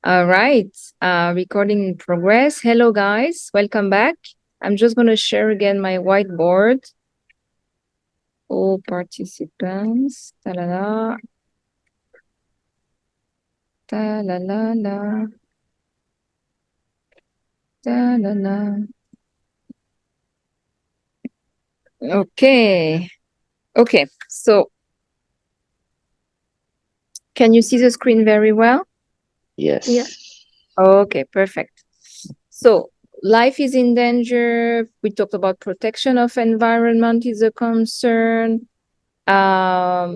All right. Recording in progress. Hello, guys. Welcome back. I'm just going to share again my whiteboard. All participants. Ta-la-la. Ta-la-la-la. Ta-la-la. Okay. Okay. So, can you see the screen very well? Yes. Yeah. Okay, perfect. So, life is in danger. We talked about protection of environment is a concern. What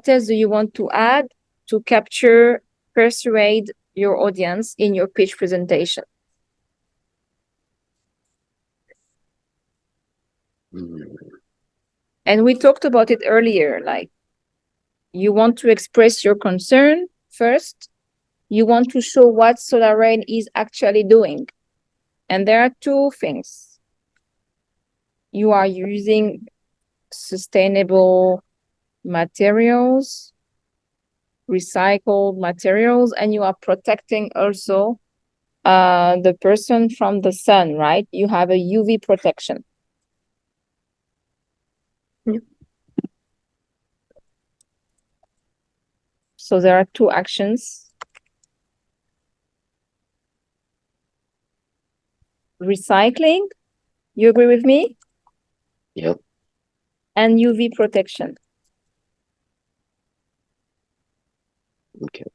else do you want to add to capture, persuade your audience in your pitch presentation? And we talked about it earlier, like you want to express your concern first. You want to show what Solarain is actually doing. And there are two things. You are using sustainable materials, recycled materials, and you are protecting also the person from the sun, right? You have a UV protection. Yep. So there are two actions. Recycling, you agree with me? Yep. And UV protection. Okay.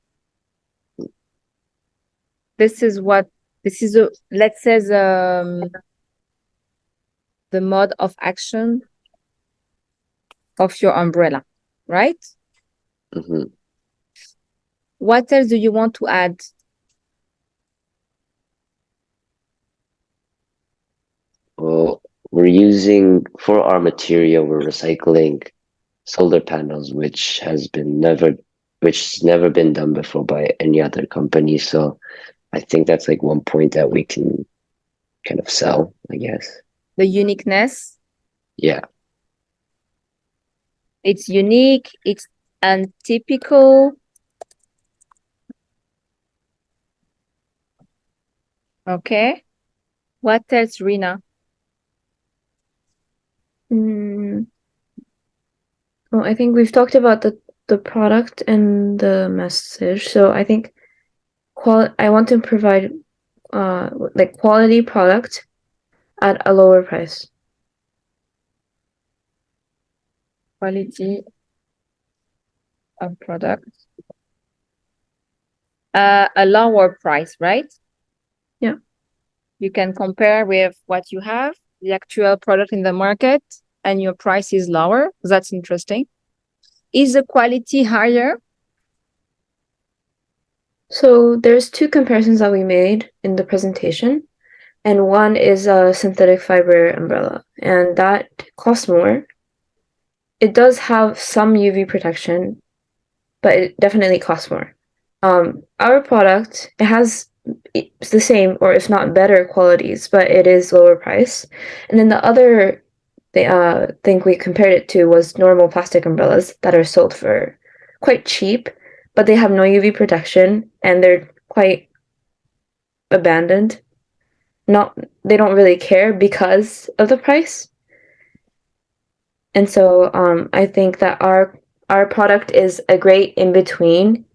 This is a, let's say the mode of action of your umbrella, right? Mm-hmm. What else do you want to add? Well, we're using for our material, we're recycling solar panels, which has never been done before by any other company. So I think that's like one point that we can kind of sell, I guess. The uniqueness. Yeah. It's unique. It's untypical. Okay. What else, Rina? Well, I think we've talked about the product and the message. So I think I want to provide like quality product at a lower price. Quality of product. A lower price, right? Yeah. You can compare with what you have, the actual product in the market, and your price is lower. That's interesting. Is the quality higher? So there's two comparisons that we made in the presentation, and one is a synthetic fiber umbrella, and that costs more. It does have some UV protection, but it definitely costs more. Our product, it's the same or if not better qualities, but it is lower price. And then the other thing we compared it to was normal plastic umbrellas that are sold for quite cheap, but they have no UV protection and they're quite abandoned. They don't really care because of the price. And so I think that our product is a great in between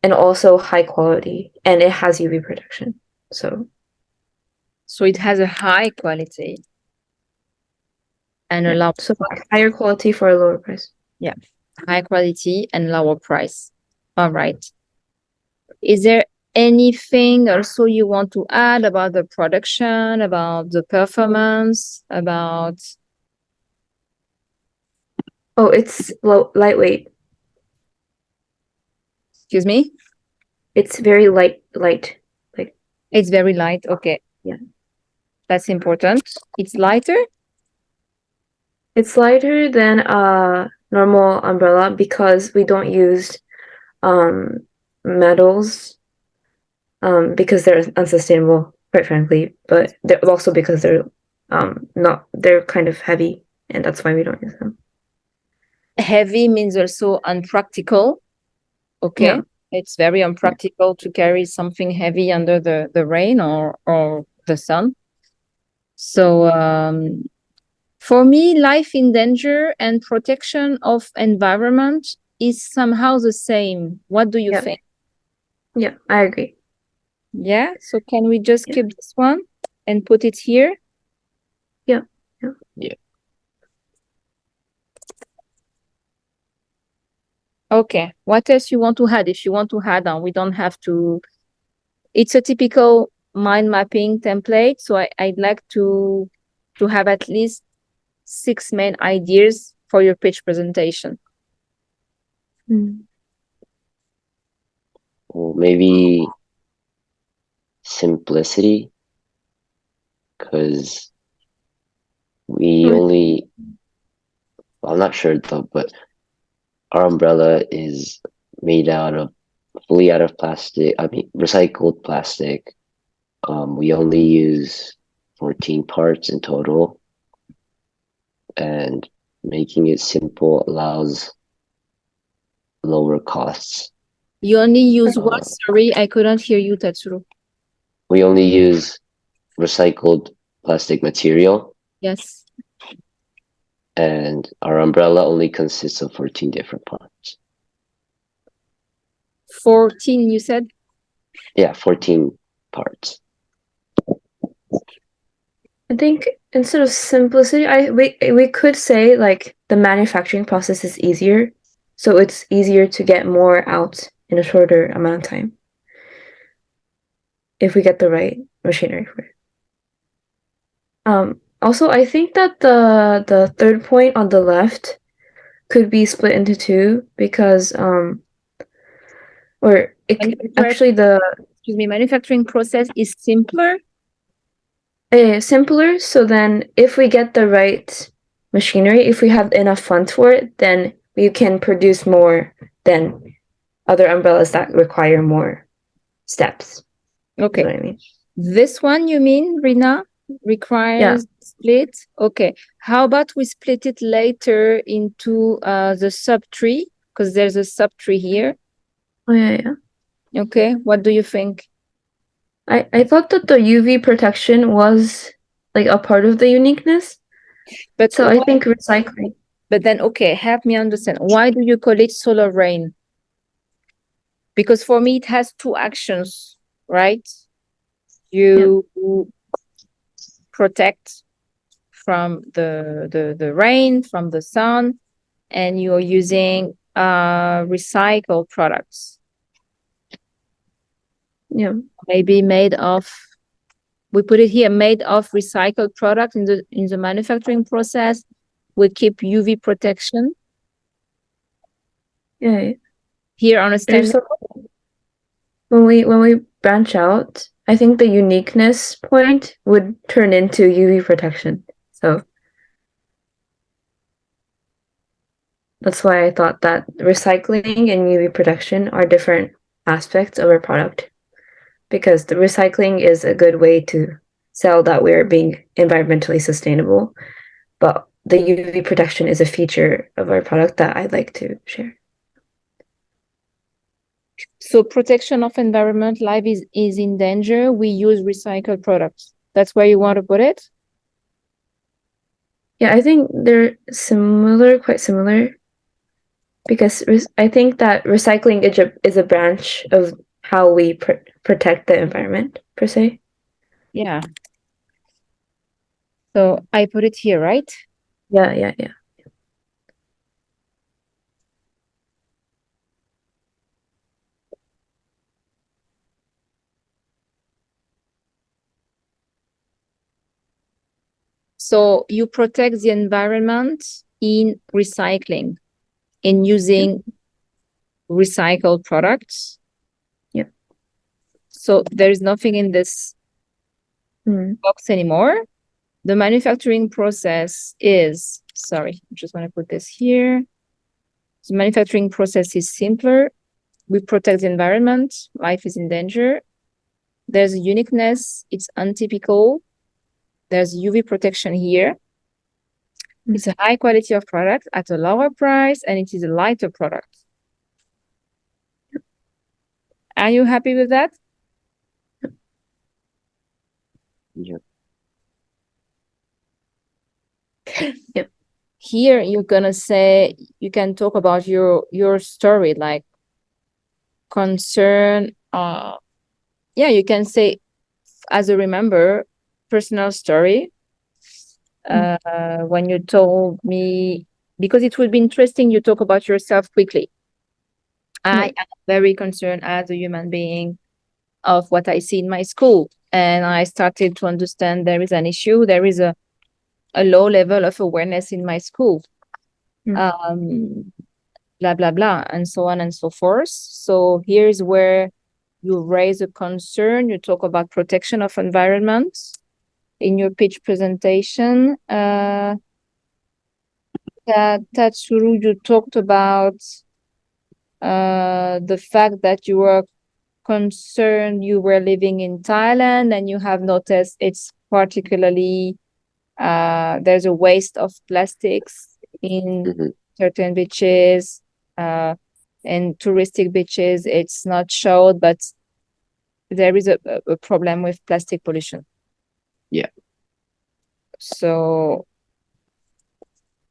and also high quality, and it has UV protection. So it has a high quality and a low. So higher quality for a lower price. Yeah, high quality and lower price. All right. Is there anything also you want to add about the production, about the performance, about? Oh, it's lightweight. Excuse me? It's very light. It's very light. Okay. Yeah. That's important. It's lighter? It's lighter than a normal umbrella because we don't use metals because they're unsustainable, quite frankly, but they're also because they're kind of heavy, and that's why we don't use them. Heavy means also unpractical. Okay. Yeah. It's very unpractical to carry something heavy under the rain or the sun. So for me, life in danger and protection of environment is somehow the same. What do you Yeah. think? Yeah, I agree. Yeah. So can we just Yeah. keep this one and put it here? Yeah. Yeah. Okay. What else you want to add? If you want to add on, we don't have to. It's a typical mind mapping template. So I'd like to have at least 6 main ideas for your pitch presentation. Well, maybe simplicity, because we only, I'm not sure though, but our umbrella is made fully out of plastic, I mean, recycled plastic. We only use 14 parts in total, and making it simple allows lower costs. You only use what? Sorry, I couldn't hear you, Tatsuro. We only use recycled plastic material, Yes. and our umbrella only consists of 14 different parts. 14, you said? Yeah, 14 parts. I think instead of simplicity, we could say like the manufacturing process is easier, so it's easier to get more out in a shorter amount of time if we get the right machinery for it. Also, I think that the third point on the left could be split into two because actually the manufacturing process is simpler. Simpler. So then, if we get the right machinery, if we have enough funds for it, then we can produce more than other umbrellas that require more steps. Okay. Is what I mean. This one, you mean, Rina, requires split? Okay. How about we split it later into the sub-tree? Because there's a sub-tree here. Oh, yeah. Okay. What do you think? I thought that the UV protection was like a part of the uniqueness. But so I think recycling. But then, okay, help me understand. Why do you call it Solarain? Because for me, it has two actions, right? You protect from the rain, from the sun, and you're using recycled products. Yeah. Maybe made of, we put it here, made of recycled product in the manufacturing process. We keep UV protection. Yeah. Here, understand. When we branch out, I think the uniqueness point would turn into UV protection. So that's why I thought that recycling and UV protection are different aspects of our product, because the recycling is a good way to sell that we're being environmentally sustainable, but the UV protection is a feature of our product that I'd like to share. So protection of environment, life is in danger. We use recycled products. That's where you want to put it? Yeah, I think they're similar, quite similar, because I think that recycling is a branch of how we protect the environment, per se. Yeah. So I put it here, right? Yeah. So you protect the environment in recycling, in using recycled products. Yep. So there is nothing in this box anymore. The manufacturing process is, sorry, I just want to put this here. The manufacturing process is simpler. We protect the environment. Life is in danger. There's a uniqueness. It's untypical. There's UV protection here. It's a high quality of product at a lower price, and it is a lighter product. Are you happy with that? Yeah. Yep. Here you're gonna say, you can talk about your story, like concern. Yeah, you can say, as a remember, personal story. When you told me, because it would be interesting, you talk about yourself quickly. I am very concerned as a human being of what I see in my school. And I started to understand there is an issue. There is a low level of awareness in my school. Blah, blah, blah, and so on and so forth. So here's where you raise a concern. You talk about protection of environment in your pitch presentation. Tatsuru, you talked about the fact that you were concerned, you were living in Thailand and you have noticed it's particularly there's a waste of plastics in certain beaches, and touristic beaches. It's not showed, but there is a problem with plastic pollution. Yeah. So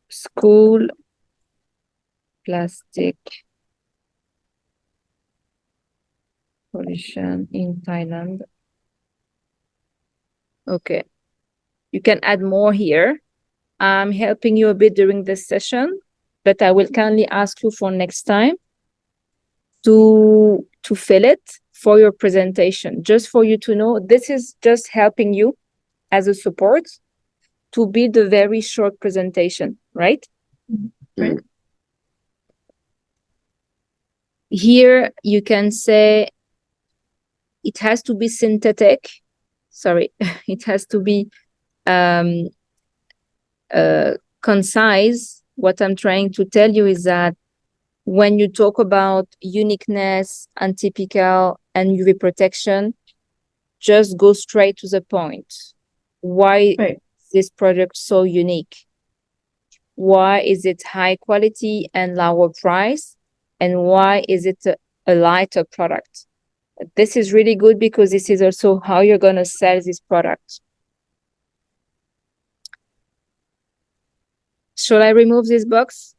school plastic pollution in Thailand. Okay. You can add more here. I'm helping you a bit during this session, but I will kindly ask you for next time to fill it for your presentation, just for you to know. This is just helping you as a support to build a very short presentation, right? Right. Here you can say it has to be synthetic. Sorry, it has to be concise. What I'm trying to tell you is that when you talk about uniqueness, untypical, and UV protection, just go straight to the point. Why is this product so unique? Why is it high quality and lower price? And why is it a lighter product? This is really good because this is also how you're going to sell this product. Shall I remove this box?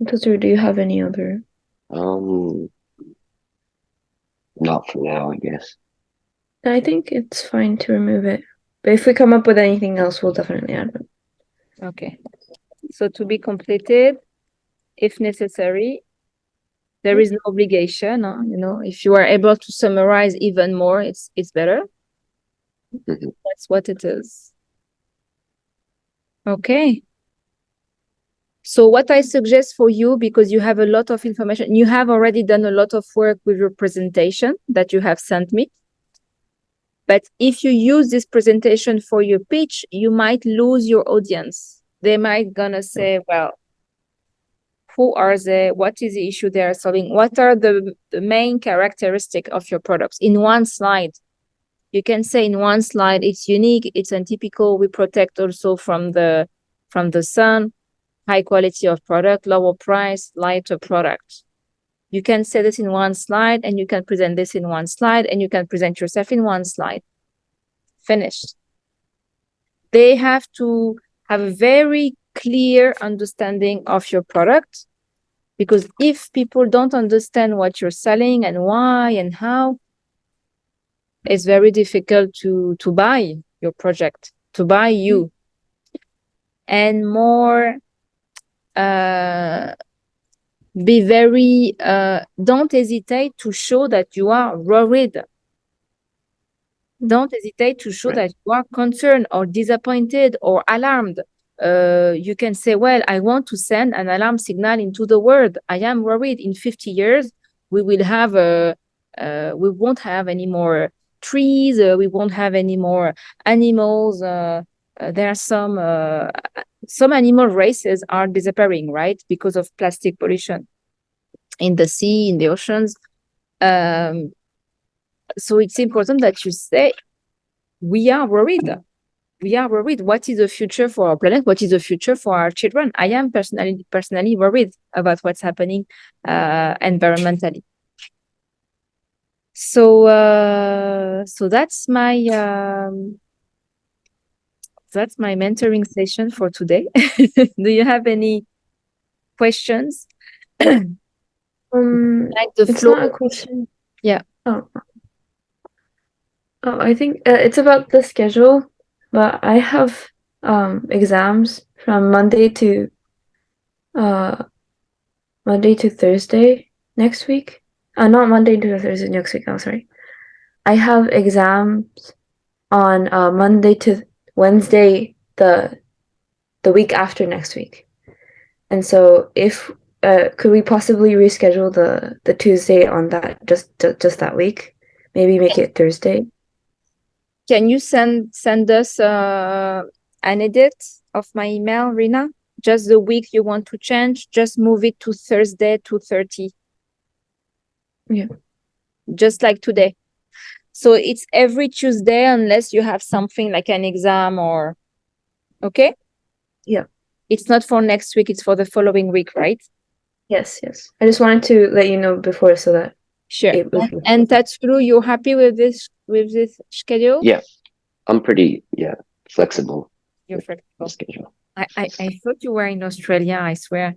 Do you have any other? Not for now, I guess. I think it's fine to remove it. But if we come up with anything else, we'll definitely add it. Okay. So to be completed, if necessary, there is no obligation. You know, if you are able to summarize even more, it's better. That's what it is. Okay. So what I suggest for you, because you have a lot of information, you have already done a lot of work with your presentation that you have sent me. But if you use this presentation for your pitch, you might lose your audience. They might gonna say, well, who are they? What is the issue they are solving? What are the main characteristics of your products? In one slide, you can say in one slide, it's unique, it's untypical. We protect also from the sun, high quality of product, lower price, lighter product. You can say this in one slide, and you can present this in one slide, and you can present yourself in one slide. Finished. They have to have a very clear understanding of your product, because if people don't understand what you're selling and why and how, it's very difficult to buy your project, to buy you. And more, be very, don't hesitate to show that you are worried. Don't hesitate to show that you are concerned or disappointed or alarmed. You can say, well, I want to send an alarm signal into the world. I am worried in 50 years, we will have we won't have any more trees. We won't have any more animals. There are some animal races are disappearing, right? Because of plastic pollution in the sea, in the oceans. So it's important that you say, we are worried. we are worried. What is the future for our planet? What is the future for our children? I am personally worried about what's happening environmentally. So that's my mentoring session for today. Do you have any questions? Like the it's flow. not a question. Yeah. Oh, I think it's about the schedule, but I have exams from Monday to Thursday next week. Not Monday to Thursday next week. Oh, sorry. I have exams on Monday to Wednesday the week after next week, and so if could we possibly reschedule the Tuesday on that just that week? Maybe make it Thursday. Can you send us an edit of my email, Rina? Just the week you want to change, just move it to Thursday 2:30. Yeah. Just like today. So it's every Tuesday unless you have something like an exam or okay? Yeah. It's not for next week, it's for the following week, right? Yes. I just wanted to let you know before so that sure. it would be And Tatsuru, you're happy with this schedule? Yeah, I'm pretty flexible. You're flexible. Schedule. I thought you were in Australia, I swear.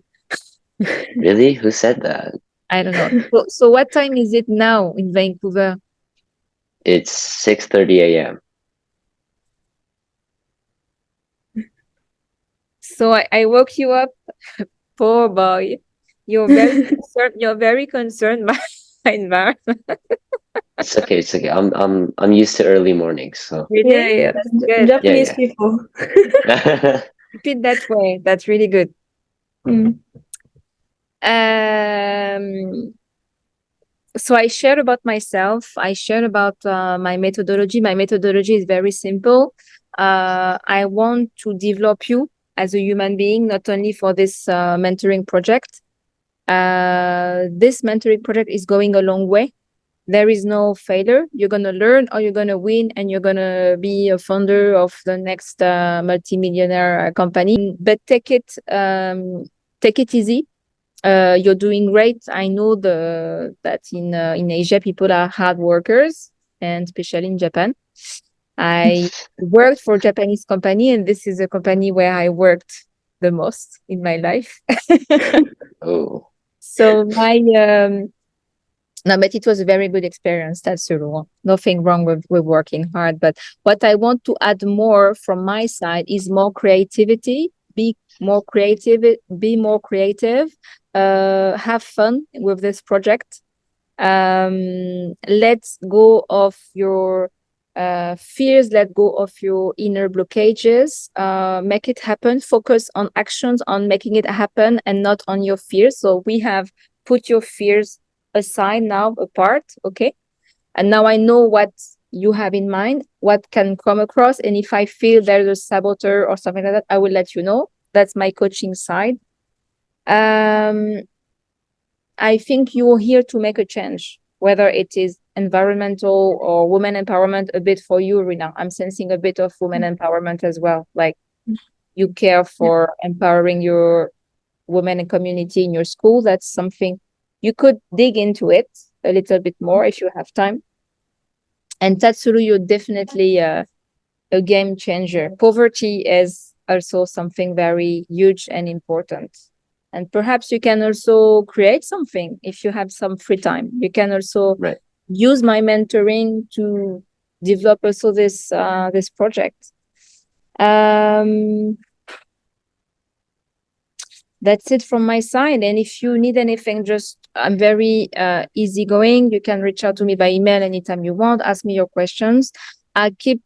Really? Who said that? I don't know. So what time is it now in Vancouver? It's 6:30 a.m. So I woke you up. Poor boy. You're very concerned. You're very concerned by environment. It's okay. It's okay. I'm used to early mornings, so Really? Yeah. That's good. Japanese Yeah. people. Keep it that way. That's really good. Mm. So I shared about myself. I shared about my methodology. My methodology is very simple. I want to develop you as a human being, not only for this mentoring project. This mentoring project is going a long way. There is no failure. You're going to learn or you're going to win and you're going to be a founder of the next multimillionaire company. But take it easy. You're doing great. I know that in Asia, people are hard workers, and especially in Japan. I worked for a Japanese company, and this is a company where I worked the most in my life. Oh. So no, but it was a very good experience. That's true. Nothing wrong with working hard. But what I want to add more from my side is more creativity. Be more creative. Have fun with this project. Let go of your fears. Let go of your inner blockages. Make it happen. Focus on actions, on making it happen, and not on your fears. So we have put your fears aside now, apart, okay? And now I know what you have in mind, what can come across, and if I feel there's a saboteur or something like that, I will let you know. That's my coaching side. I think you're here to make a change, whether it is environmental or women empowerment. A bit for you, Rina. I'm sensing a bit of women empowerment as well. Like you care for empowering your women and community in your school. That's something you could dig into it a little bit more if you have time. And Tatsuru, you're definitely a game changer. Poverty is also something very huge and important. And perhaps you can also create something if you have some free time. You can also use my mentoring to develop also this project. That's it from my side. And if you need anything, I'm very easygoing. You can reach out to me by email anytime you want. Ask me your questions. I keep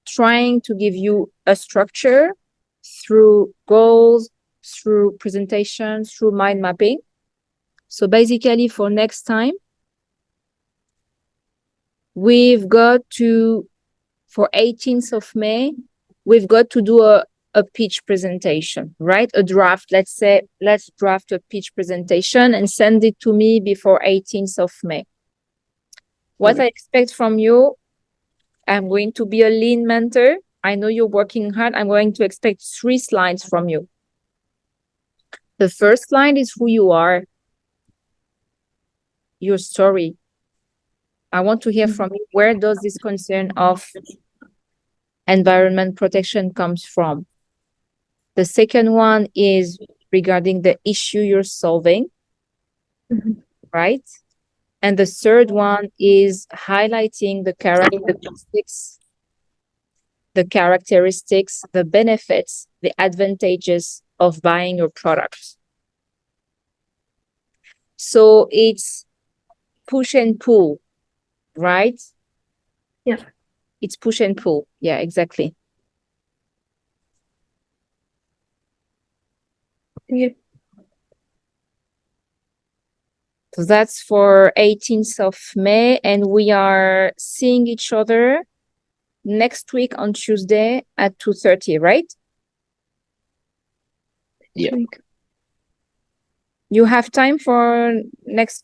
trying to give you a structure through goals, through presentations, through mind mapping. So basically for next time, we've got to, for 18th of May, we've got to do a pitch presentation, right? A draft. Let's draft a pitch presentation and send it to me before 18th of May. What I expect from you, I'm going to be a lean mentor. I know you're working hard. I'm going to expect 3 slides from you. The first slide is who you are, your story. I want to hear from you, where does this concern of environment protection comes from? The second one is regarding the issue you're solving, right? And the third one is highlighting the characteristics, the benefits, the advantages of buying your product. So it's push and pull, right? Yeah. It's push and pull. Yeah, exactly. Yeah. So that's for 18th of May, and we are seeing each other next week on Tuesday at 2:30, right? Yeah. You have time for next?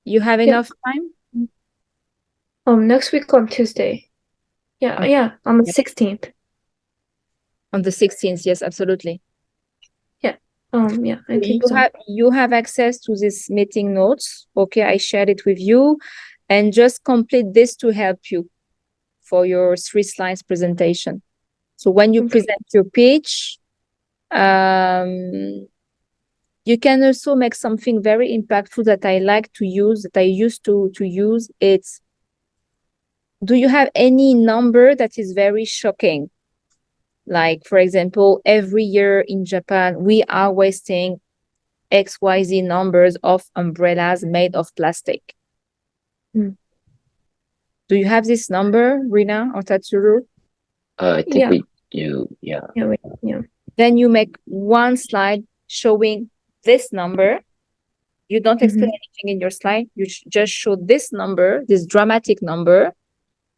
You have enough time? Next week on Tuesday. Yeah, on the 16th. On the 16th, yes, absolutely. Yeah, I think so. You have access to this meeting notes. Okay, I shared it with you, and just complete this to help you for your 3 slides presentation. So when you present your pitch, you can also make something very impactful that I like to use, that I used to use. It's, do you have any number that is very shocking? Like, for example, every year in Japan, we are wasting XYZ numbers of umbrellas made of plastic. Do you have this number, Rina or Tatsuru? I think we do, yeah. Yeah. Then you make 1 slide showing this number. You don't explain anything in your slide. You just show this number, this dramatic number.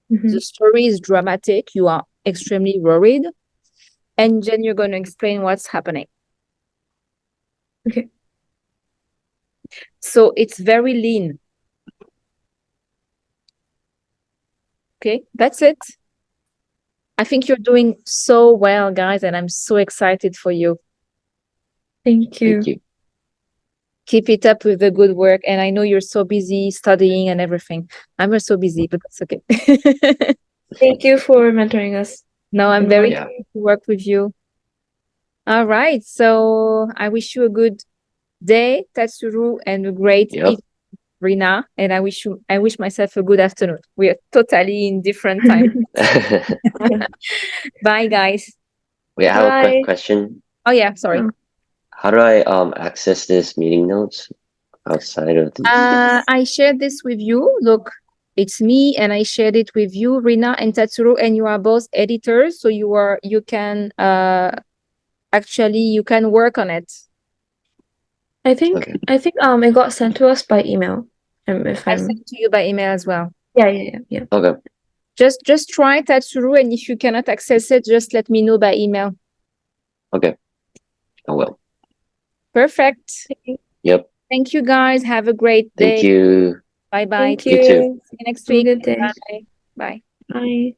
The story is dramatic. You are extremely worried. And then you're going to explain what's happening. Okay. So it's very lean. Okay, that's it. I think you're doing so well, guys, and I'm so excited for you. Thank you. Thank you. Keep it up with the good work. And I know you're so busy studying and everything. I'm so busy, but that's okay. Thank you for mentoring us. No, I'm very happy to work with you. All right. So I wish you a good day, Tatsuru, and a great evening, Rina. And I wish myself a good afternoon. We are totally in different time. Bye, guys. Wait, I have a quick question. Oh yeah, sorry. How do I access this meeting notes outside of this? I shared this with you. Look, it's me, and I shared it with you, Rina and Tatsuru, and you are both editors, so you can work on it. I think it got sent to us by email. I sent to you by email as well. Yeah. Okay. Just try Tatsuru, and if you cannot access it, just let me know by email. Okay. I will. Perfect. Yep. Thank you, guys. Have a great day. Thank you. Bye-bye. Thank you. See you next week. Have a good day. Bye. Bye. Bye.